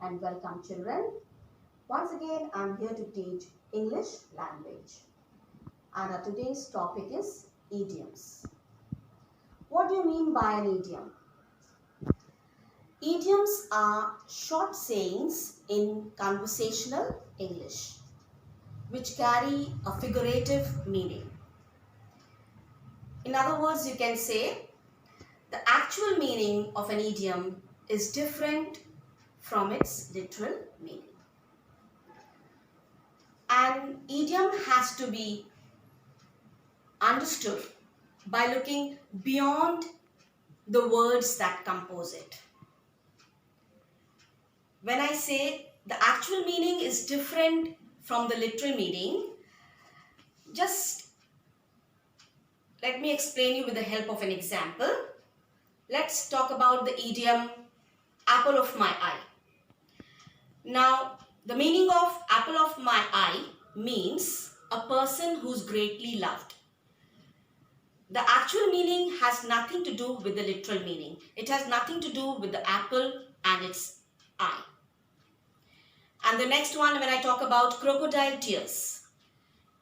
and welcome children. Once again, I am here to teach English language. And our today's topic is idioms. What do you mean by an idiom? Idioms are short sayings in conversational English which carry a figurative meaning. In other words, you can say the actual meaning of an idiom is different from its literal meaning. An idiom has to be understood by looking beyond the words that compose it. When I say the actual meaning is different from the literal meaning, just let me explain you with the help of an example. Let's talk about the idiom apple of my eye. Now, the meaning of apple of my eye means a person who's greatly loved. The actual meaning has nothing to do with the literal meaning. It has nothing to do with the apple and its eye. And the next one, when I talk about crocodile tears.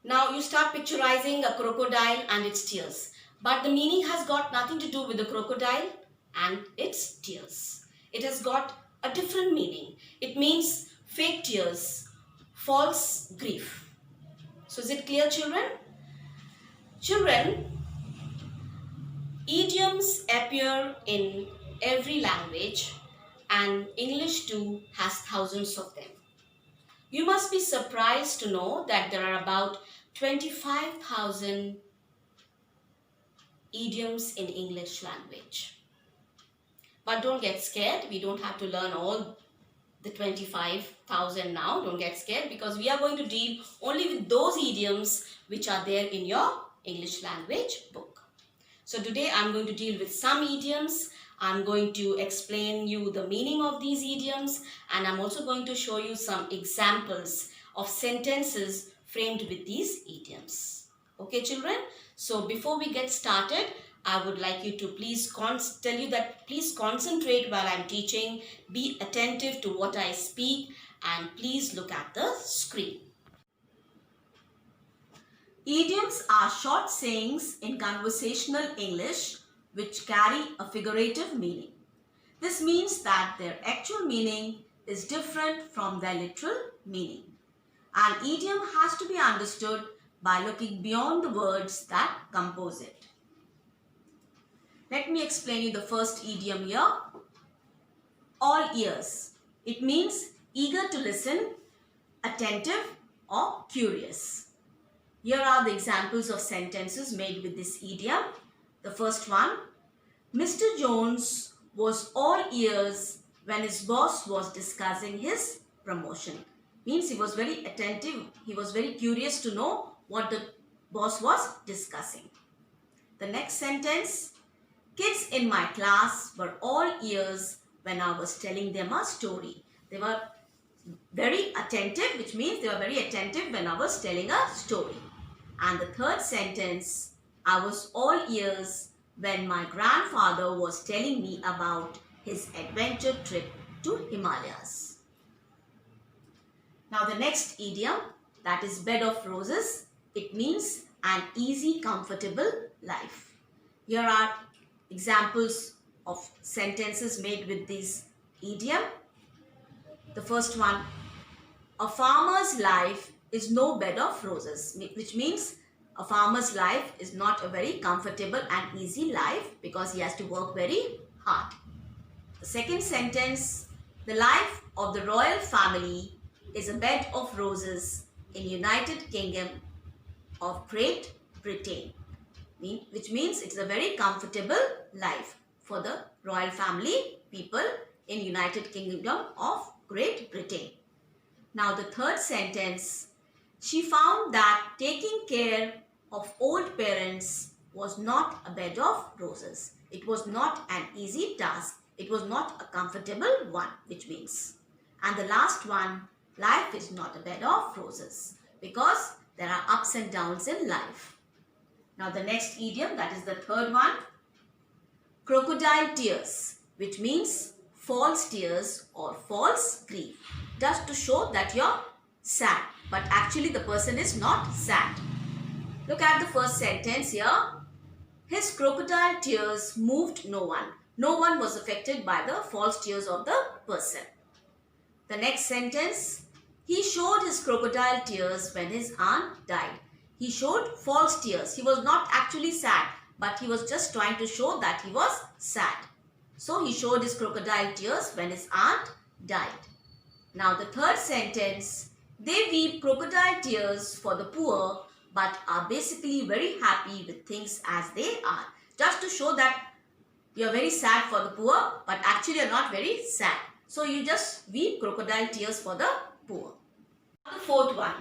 Now you start picturizing a crocodile and its tears. But the meaning has got nothing to do with the crocodile and its tears. It has got a different meaning. It means fake tears, false grief. So is it clear, children? Children, idioms appear in every language and English too has thousands of them. You must be surprised to know that there are about 25,000 idioms in English language. But don't get scared, we don't have to learn all the 25,000 now. Don't get scared because we are going to deal only with those idioms which are there in your English language book. So today I'm going to deal with some idioms. I'm going to explain you the meaning of these idioms and I'm also going to show you some examples of sentences framed with these idioms. Okay children, so before we get started, I would like you to please tell you that please concentrate while I'm teaching, be attentive to what I speak and please look at the screen. Idioms are short sayings in conversational English which carry a figurative meaning. This means that their actual meaning is different from their literal meaning. An idiom has to be understood by looking beyond the words that compose it. Let me explain you the first idiom here. All ears. It means eager to listen, attentive or curious. Here are the examples of sentences made with this idiom. The first one, Mr. Jones was all ears when his boss was discussing his promotion. Means he was very attentive, he was very curious to know what the boss was discussing. The next sentence, kids in my class were all ears when I was telling them a story. They were very attentive, which means they were very attentive when I was telling a story. And the third sentence, I was all ears when my grandfather was telling me about his adventure trip to Himalayas. Now the next idiom, that is bed of roses. It means an easy, comfortable life. Here are examples of sentences made with this idiom. The first one, a farmer's life is no bed of roses, which means a farmer's life is not a very comfortable and easy life because he has to work very hard. The second sentence, the life of the royal family is a bed of roses in United Kingdom of Great Britain, which means it's a very comfortable life for the royal family people in United Kingdom of Great Britain. Now the third sentence, she found that taking care of old parents was not a bed of roses. It was not an easy task. It was not a comfortable one, which means. And the last one, life is not a bed of roses because there are ups and downs in life. Now the next idiom, that is the third one, crocodile tears, which means false tears or false grief, just to show that you're sad, but actually the person is not sad. Look at the first sentence here. His crocodile tears moved no one. No one was affected by the false tears of the person. The next sentence, he showed his crocodile tears when his aunt died. He showed false tears. He was not actually sad, but he was just trying to show that he was sad. So he showed his crocodile tears when his aunt died. Now the third sentence, they weep crocodile tears for the poor, but are basically very happy with things as they are. Just to show that you are very sad for the poor, but actually you are not very sad. So you just weep crocodile tears for the poor. The fourth one,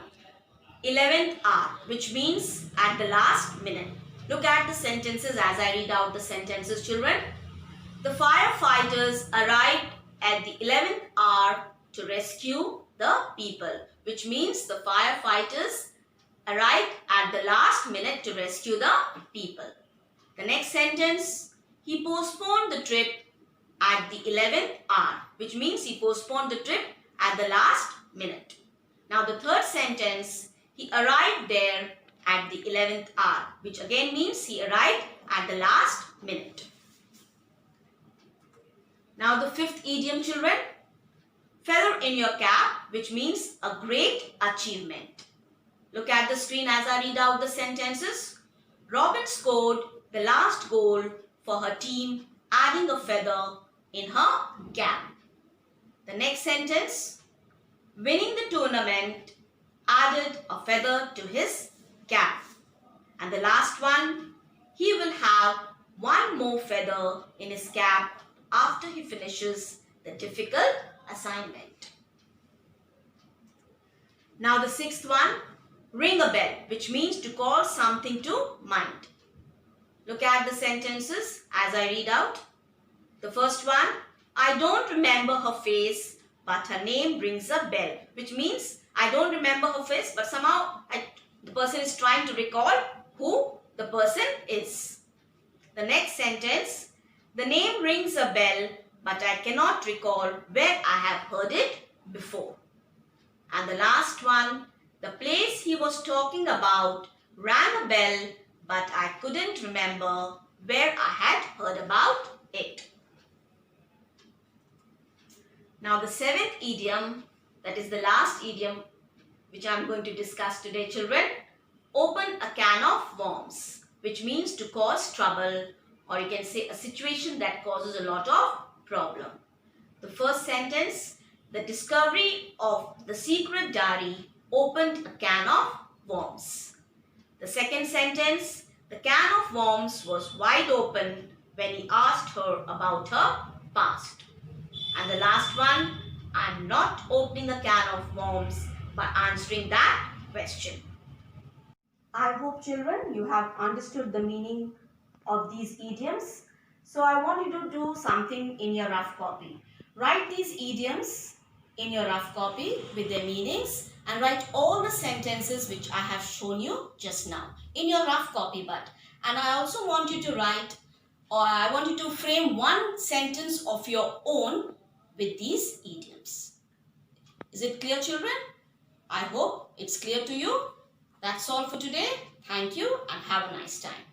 11th hour, which means at the last minute. Look at the sentences as I read out the sentences, children. The firefighters arrived at the 11th hour to rescue the people, which means the firefighters arrived at the last minute to rescue the people. The next sentence, he postponed the trip at the 11th hour, which means he postponed the trip at the last minute. Now the third sentence, he arrived there at the 11th hour, which again means he arrived at the last minute. Now the fifth idiom, children, feather in your cap, which means a great achievement. Look at the screen as I read out the sentences. Robin scored the last goal for her team, adding a feather in her cap. The next sentence, winning the tournament added a feather to his cap. And the last one, he will have one more feather in his cap after he finishes the difficult assignment. Now the sixth one, ring a bell, which means to call something to mind. Look at the sentences as I read out. The first one, I don't remember her face, but her name rings a bell, which means I don't remember her face, but somehow the person is trying to recall who the person is. The next sentence, the name rings a bell, but I cannot recall where I have heard it before. And the last one, the place he was talking about rang a bell, but I couldn't remember where I had heard about it. Now the seventh idiom, that is the last idiom which I am going to discuss today, children. Open a can of worms, which means to cause trouble, or you can say a situation that causes a lot of problem. The first sentence, the discovery of the secret diary opened a can of worms. The second sentence, the can of worms was wide open when he asked her about her past. And the last one, I'm not opening a can of worms by answering that question. I hope, children, you have understood the meaning of these idioms. So I want you to do something in your rough copy. Write these idioms in your rough copy with their meanings and write all the sentences which I have shown you just now in your rough copy. And I also want you to write, or I want you to frame one sentence of your own with these idioms. Is it clear, children? I hope it's clear to you. That's all for today. Thank you and have a nice time.